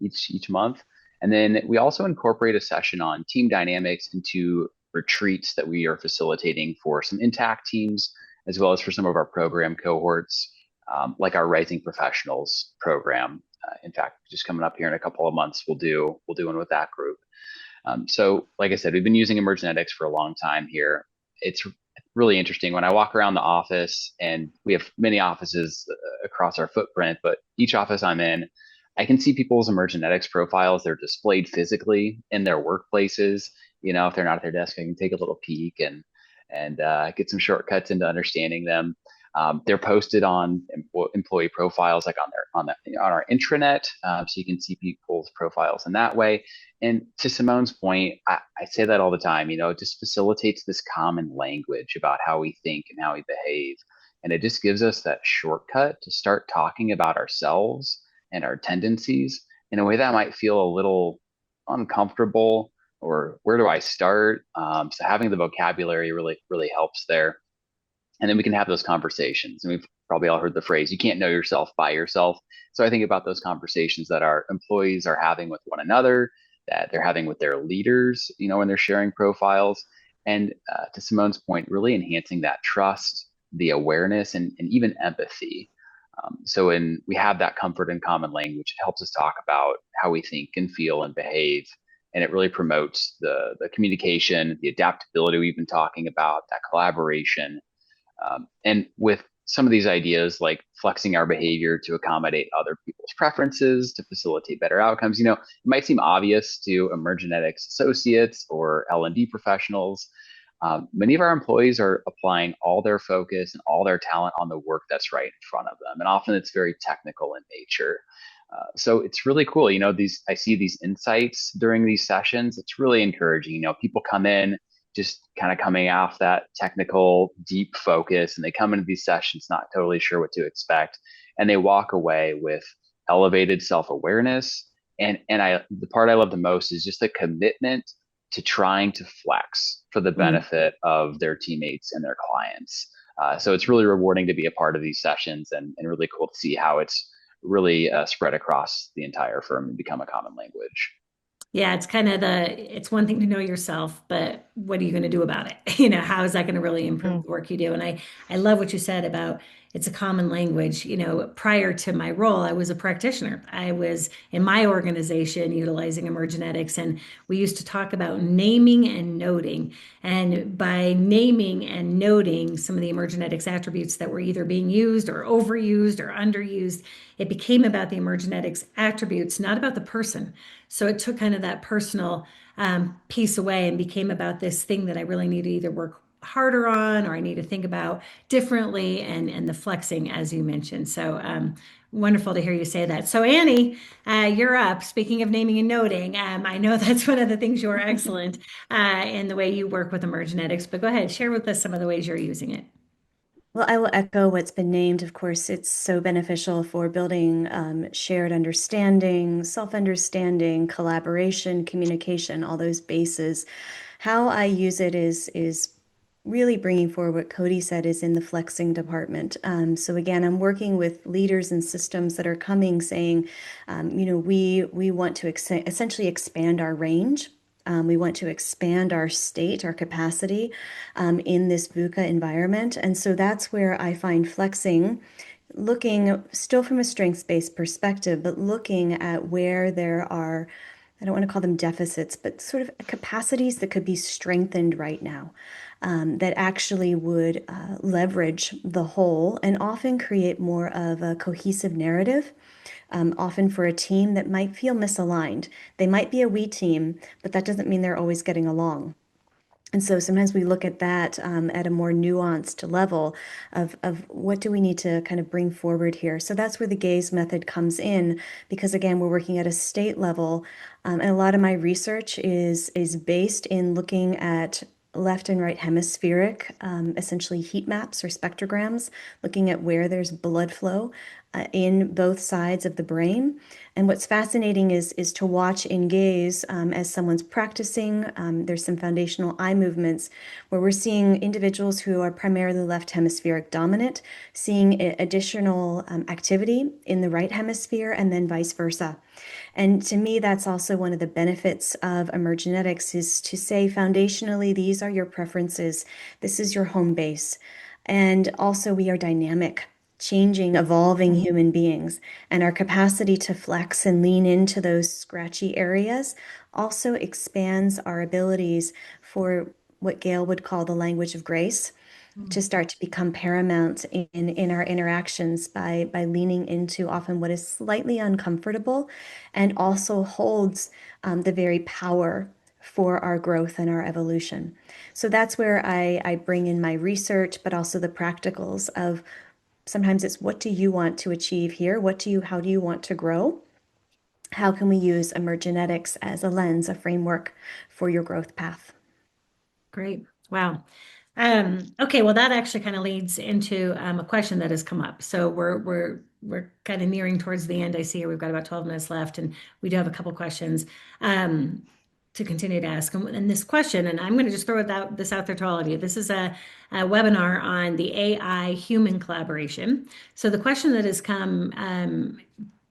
each month. And then we also incorporate a session on team dynamics into retreats that we are facilitating for some intact teams, as well as for some of our program cohorts, like our Rising Professionals program. In fact, just coming up here in a couple of months, we'll do one with that group. So, like I said, we've been using emergenetics for a long time here. It's really interesting when I walk around the office, and we have many offices across our footprint, but each office I'm in, I can see people's emergenetics profiles. They're displayed physically in their workplaces. If they're not at their desk, I can take a little peek and get some shortcuts into understanding them. They're posted on employee profiles, like on our intranet, so you can see people's profiles in that way. And to Simone's point, I say that all the time. It just facilitates this common language about how we think and how we behave, and it just gives us that shortcut to start talking about ourselves and our tendencies in a way that might feel a little uncomfortable, or where do I start? So having the vocabulary really, really helps there. And then we can have those conversations. And we've probably all heard the phrase, you can't know yourself by yourself. So I think about those conversations that our employees are having with one another, that they're having with their leaders, when they're sharing profiles. And to Simone's point, really enhancing that trust, the awareness, and even empathy. So when we have that comfort in common language, it helps us talk about how we think and feel and behave. And it really promotes the communication, the adaptability we've been talking about, that collaboration, and with some of these ideas, like flexing our behavior to accommodate other people's preferences to facilitate better outcomes, it might seem obvious to emergenetics associates or L&D professionals, Many of our employees are applying all their focus and all their talent on the work that's right in front of them. And often it's very technical in nature. So it's really cool. I see these insights during these sessions. It's really encouraging. People come in just kind of coming off that technical deep focus, and they come into these sessions not totally sure what to expect. And they walk away with elevated self-awareness. And the part I love the most is just the commitment to trying to flex for the
Mm.
benefit of their teammates and their clients. So it's really rewarding to be a part of these sessions, and really cool to see how it's really spread across the entire firm and become a common language.
Yeah, it's one thing to know yourself, but what are you going to do about it? How is that going to really improve
Mm.
the work you do? And I love what you said about it's a common language. Prior to my role, I was a practitioner. I was in my organization utilizing emergenetics, and we used to talk about naming and noting. And by naming and noting some of the emergenetics attributes that were either being used or overused or underused, it became about the emergenetics attributes, not about the person. So it took kind of that personal piece away and became about this thing that I really need to either work harder on or I need to think about differently, and the flexing, as you mentioned. So wonderful to hear you say that. So Annie, you're up. Speaking of naming and noting, I know that's one of the things you're excellent in the way you work with emergenetics, but go ahead, share with us some of the ways you're using it.
Well, I will echo what's been named. Of course, it's so beneficial for building shared understanding, self-understanding, collaboration, communication, all those bases. How I use it is really bringing forward what Cody said is in the flexing department. So again, I'm working with leaders and systems that are coming saying, we want to essentially expand our range. We want to expand our state, our capacity in this VUCA environment. And so that's where I find flexing, looking still from a strengths-based perspective, but looking at where there are, I don't want to call them deficits, but sort of capacities that could be strengthened right now. That actually would leverage the whole and often create more of a cohesive narrative, often for a team that might feel misaligned. They might be a we team, but that doesn't mean they're always getting along. And so sometimes we look at that at a more nuanced level of what do we need to kind of bring forward here. So that's where the gaze method comes in, because again, we're working at a state level. And a lot of my research is based in looking at left and right hemispheric, essentially heat maps or spectrograms, looking at where there's blood flow in both sides of the brain. And what's fascinating is to watch in gaze as someone's practicing. There's some foundational eye movements where we're seeing individuals who are primarily left hemispheric dominant, seeing additional activity in the right hemisphere, and then vice versa. And to me, that's also one of the benefits of emergenetics is to say foundationally, these are your preferences. This is your home base. And also, we are dynamic, changing, evolving human beings. And our capacity to flex and lean into those scratchy areas also expands our abilities for what Gail would call the language of grace to start to become paramount in our interactions by leaning into often what is slightly uncomfortable and also holds the very power for our growth and our evolution. So that's where I bring in my research, but also the practicals of sometimes it's what do you want to achieve here? How do you want to grow? How can we use emergenetics as a lens, a framework for your growth path?
Great. Wow. Okay, well, that actually kind of leads into a question that has come up. So we're kind of nearing towards the end. I see here we've got about 12 minutes left, and we do have a couple questions to continue to ask. And this question, and I'm going to just throw this out there to all of you. This is a webinar on the AI human collaboration. So the question that has come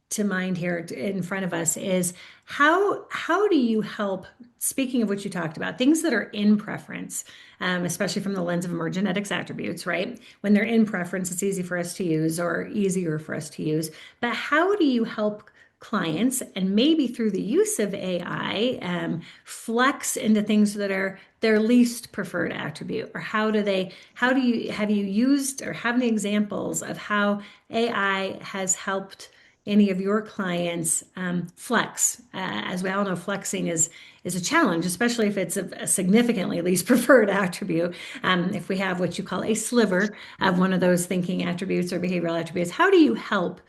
to mind here in front of us is how do you help, speaking of what you talked about, things that are in preference, especially from the lens of emergenetics attributes, right? When they're in preference, it's easy for us to use or easier for us to use. But how do you help clients, and maybe through the use of AI, flex into things that are their least preferred attribute? Or have you used or have any examples of how AI has helped any of your clients flex? As we all know, flexing is a challenge, especially if it's a significantly least preferred attribute. If we have what you call a sliver of one of those thinking attributes or behavioral attributes, how do you help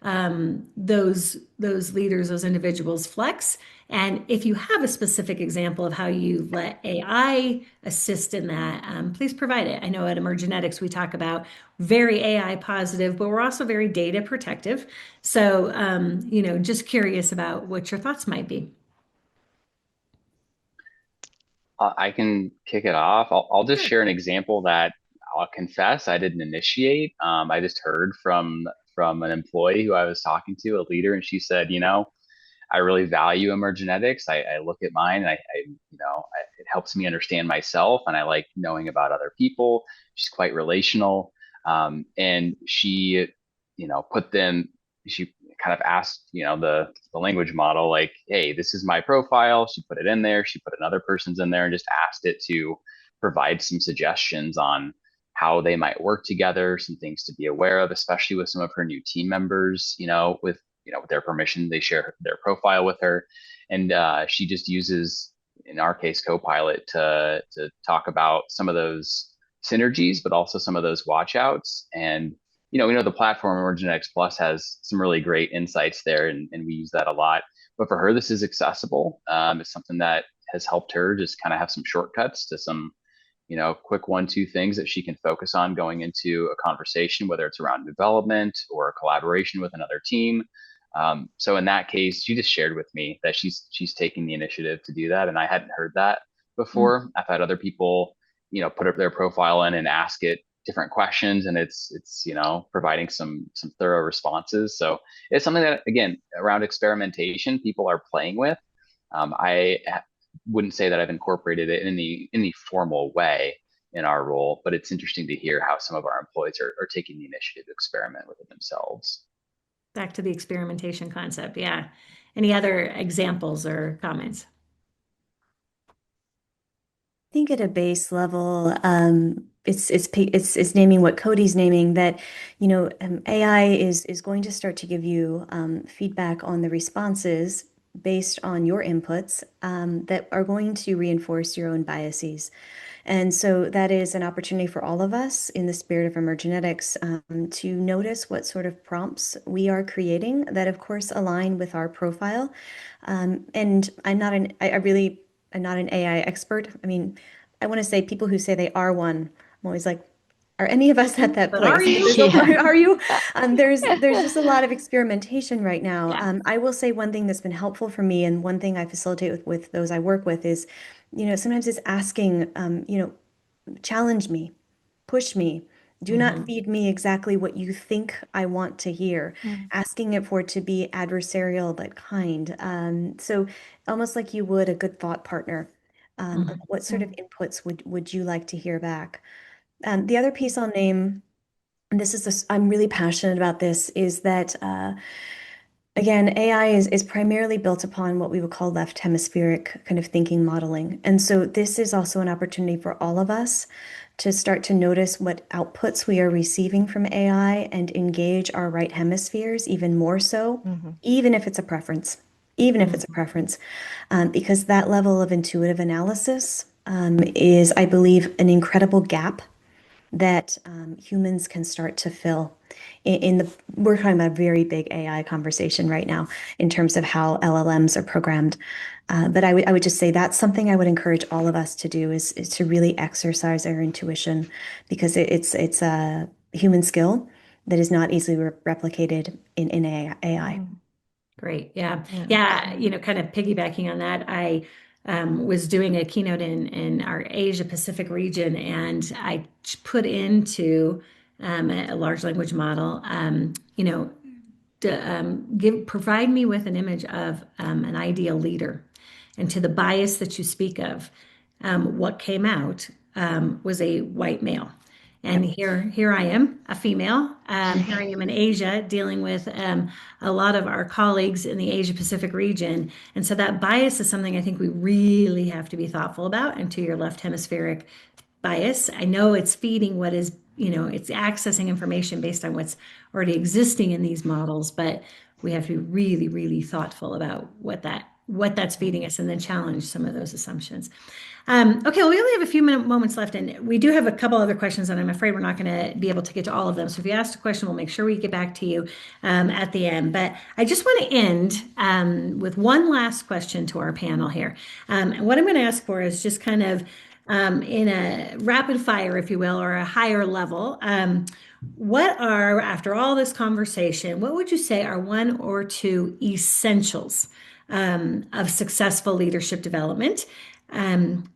those leaders, those individuals flex? And if you have a specific example of how you let AI assist in that, please provide it. I know at Emergenetics we talk about very AI positive, but we're also very data protective. So, just curious about what your thoughts might be.
I can kick it off. I'll just
Sure.
share an example that I'll confess I didn't initiate. I just heard from an employee who I was talking to, a leader, and she said, I really value emergenetics. I look at mine, and it helps me understand myself, and I like knowing about other people. She's quite relational, and she, put them. She kind of asked, the language model, like, "Hey, this is my profile." She put it in there. She put another person's in there, and just asked it to provide some suggestions on how they might work together, some things to be aware of, especially with some of her new team members. With their permission, they share their profile with her, and she just uses, in our case, Copilot to talk about some of those synergies, but also some of those watchouts. And we know the platform Emergenetics Plus has some really great insights there, and we use that a lot. But for her, this is accessible. It's something that has helped her just kind of have some shortcuts to some quick 1, 2 things that she can focus on going into a conversation, whether it's around development or a collaboration with another team. So in that case, she just shared with me that she's taking the initiative to do that, and I hadn't heard that before. I've had other people, put up their profile in and ask it different questions, and it's providing some thorough responses. So it's something that, again, around experimentation, people are playing with. I wouldn't say that I've incorporated it in the formal way in our role, but it's interesting to hear how some of our employees are taking the initiative to experiment with it themselves.
Back to the experimentation concept. Yeah. Any other examples or comments?
I think at a base level, it's naming what Cody's naming, that AI is going to start to give you feedback on the responses based on your inputs that are going to reinforce your own biases. And so that is an opportunity for all of us in the spirit of emergenetics to notice what sort of prompts we are creating that, of course, align with our profile. And I really am not an AI expert. I mean, I want to say people who say they are one, I'm always like, are any of us at that
But
place?
are you?
Are you? There's just a lot of experimentation right now.
Yeah.
I will say one thing that's been helpful for me, and one thing I facilitate with those I work with is, sometimes it's asking, challenge me, push me. Do not feed me exactly what you think I want to hear. Asking it for it to be adversarial but kind. So almost like you would a good thought partner. What sort of inputs would you like to hear back? The other piece I'll name, and I'm really passionate about this, is that again, AI is primarily built upon what we would call left hemispheric kind of thinking modeling. And so this is also an opportunity for all of us to start to notice what outputs we are receiving from AI and engage our right hemispheres even more so, even if it's a preference, because that level of intuitive analysis is, I believe, an incredible gap that humans can start to fill. We're talking about a very big AI conversation right now in terms of how LLMs are programmed. But I would just say that's something I would encourage all of us to do is to really exercise our intuition, because it's a human skill that is not easily replicated in AI.
Great. Yeah.
Yeah.
Yeah. Kind of piggybacking on that, I was doing a keynote in our Asia Pacific region, and I put into a large language model, to provide me with an image of an ideal leader. And to the bias that you speak of, what came out was a white male. And here I am, a female. Here I am in Asia dealing with a lot of our colleagues in the Asia Pacific region. And so that bias is something I think we really have to be thoughtful about. And to your left hemispheric bias, I know it's feeding what is, it's accessing information based on what's already existing in these models, but we have to be really, really thoughtful about what that's feeding us and then challenge some of those assumptions. Okay, well, we only have a few moments left, and we do have a couple other questions, and I'm afraid we're not going to be able to get to all of them. So if you asked a question, we'll make sure we get back to you at the end. But I just want to end with one last question to our panel here. And what I'm going to ask for is just kind of in a rapid fire, if you will, or a higher level. What are, after all this conversation, what would you say are one or two essentials of successful leadership development? And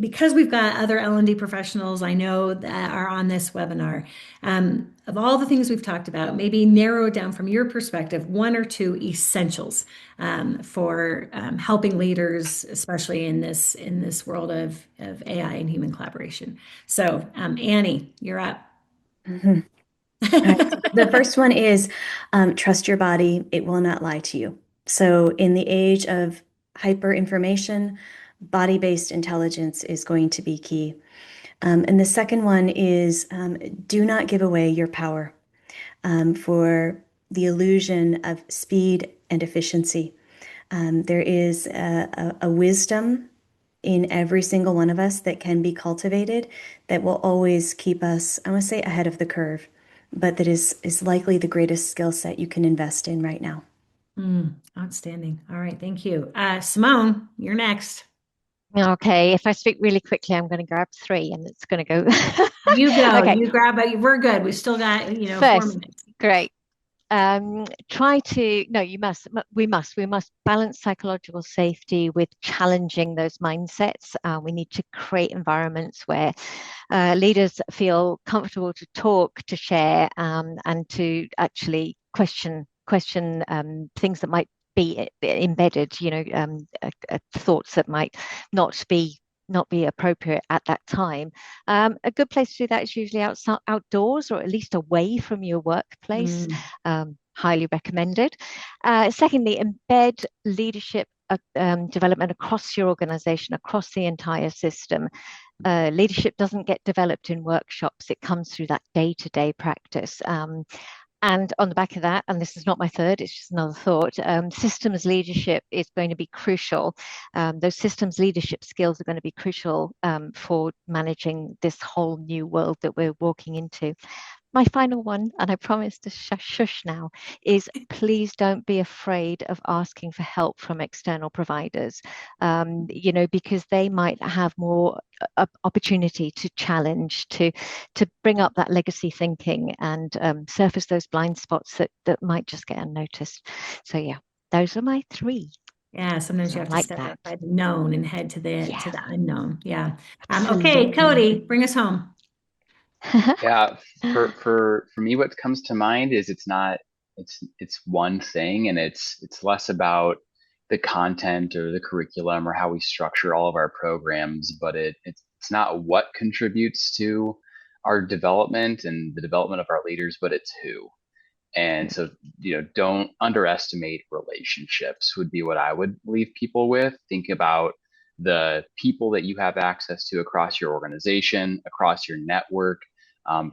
because we've got other L&D professionals I know that are on this webinar, of all the things we've talked about, maybe narrow it down from your perspective, one or two essentials for helping leaders, especially in this world of AI and human collaboration. So, Annie, you're up.
Mhm. All right. The first one is trust your body. It will not lie to you. So, in the age of hyper information, body-based intelligence is going to be key. And the second one is do not give away your power for the illusion of speed and efficiency. There is a wisdom in every single one of us that can be cultivated that will always keep us, I want to say, ahead of the curve, but that is likely the greatest skill set you can invest in right now.
Outstanding. All right, thank you. Simone, you're next.
Okay, if I speak really quickly, I'm going to grab three and it's going to go.
You go,
Okay,
you grab it. We're good. We still got, 4
first,
minutes.
great. Try to, no, we must balance psychological safety with challenging those mindsets. We need to create environments where leaders feel comfortable to talk, to share, and to actually question things that might be embedded, thoughts that might not be appropriate at that time. A good place to do that is usually outdoors or at least away from your workplace. Highly recommended. Secondly, embed leadership development across your organization, across the entire system. Leadership doesn't get developed in workshops. It comes through that day-to-day practice. And on the back of that, and this is not my third, it's just another thought, systems leadership is going to be crucial. Those systems leadership skills are going to be crucial for managing this whole new world that we're walking into. My final one, and I promise to shush now, is please don't be afraid of asking for help from external providers, because they might have more opportunity to challenge, to bring up that legacy thinking and surface those blind spots that might just get unnoticed. So yeah, those are my three.
Yeah, sometimes you have to step outside the known and head to the unknown. Yeah. Okay, Cody, bring us home.
Yeah, for me, what comes to mind is it's one thing, and it's less about the content or the curriculum or how we structure all of our programs, but it's not what contributes to our development and the development of our leaders, but it's who. And so, don't underestimate relationships would be what I would leave people with. Think about the people that you have access to across your organization, across your network.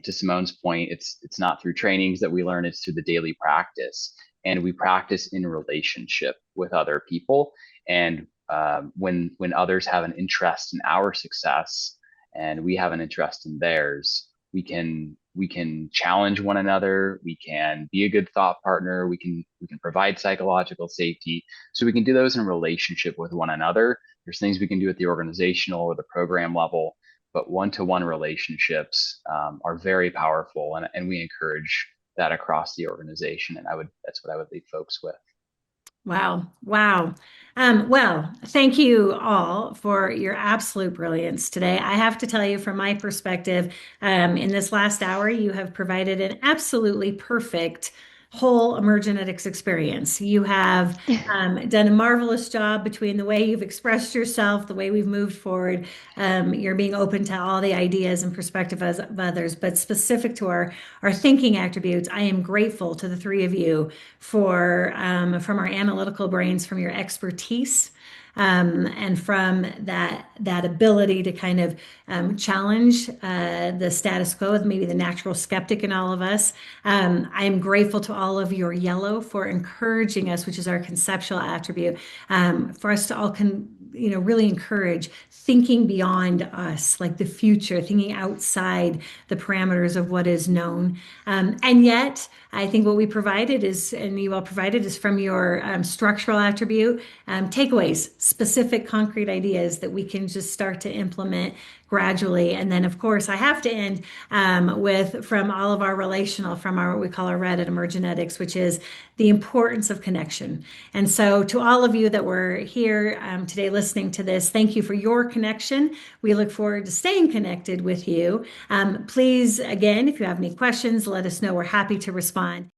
To Simone's point, it's not through trainings that we learn, it's through the daily practice. And we practice in relationship with other people. And when others have an interest in our success and we have an interest in theirs, we can challenge one another. We can be a good thought partner. We can provide psychological safety. So we can do those in relationship with one another. There's things we can do at the organizational or the program level, but one-to-one relationships are very powerful, and we encourage that across the organization. And that's what I would leave folks with.
Wow. Wow. Well, thank you all for your absolute brilliance today. I have to tell you, from my perspective, in this last hour, you have provided an absolutely perfect whole emergenetics experience. You have done a marvelous job between the way you've expressed yourself, the way we've moved forward. You're being open to all the ideas and perspective of others, but specific to our thinking attributes. I am grateful to the three of you for from our analytical brains, from your expertise. and from that ability to kind of challenge the status quo, maybe the natural skeptic in all of us. I am grateful to all of your yellow for encouraging us, which is our conceptual attribute, for us to all really encourage thinking beyond us, like the future, thinking outside the parameters of what is known. And yet, I think what we provided is, and you all provided, is from your structural attribute, takeaways, specific concrete ideas that we can just start to implement gradually. And then, of course, I have to end with from all of our relational, from our what we call our red at emergenetics, which is the importance of connection. And so, to all of you that were here today listening to this, thank you for your connection. We look forward to staying connected with you. Please, again, if you have any questions, let us know. We're happy to respond.